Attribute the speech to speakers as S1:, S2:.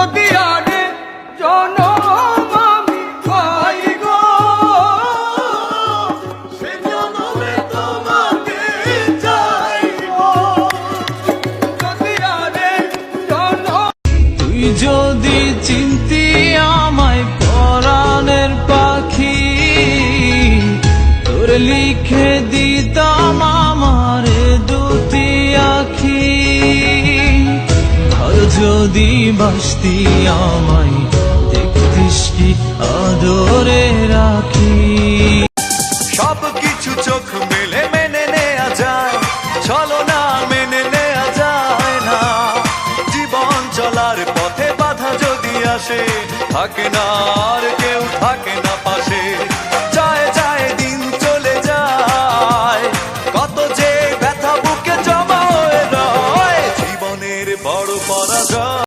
S1: যদি আরে জনম আমি পাই গো, সে জনমে তোমাকে চাইব। যদি আরে জনম
S2: তুই যদি চিনতি আমায় পরাণের পাখি, তোর লিখে দিতাম আমার দুটি আখি। আর যদি বাসতি আমায় দেখতিস কি আদরে রাখি।
S3: সব কিছু চোখ মেলে মেনে নেয়া যায়, চলো না মেনে নেয়া যায় না। জীবন চলার পথে বাধা যদি আসে, থাকে না আর কেউ, থাকে না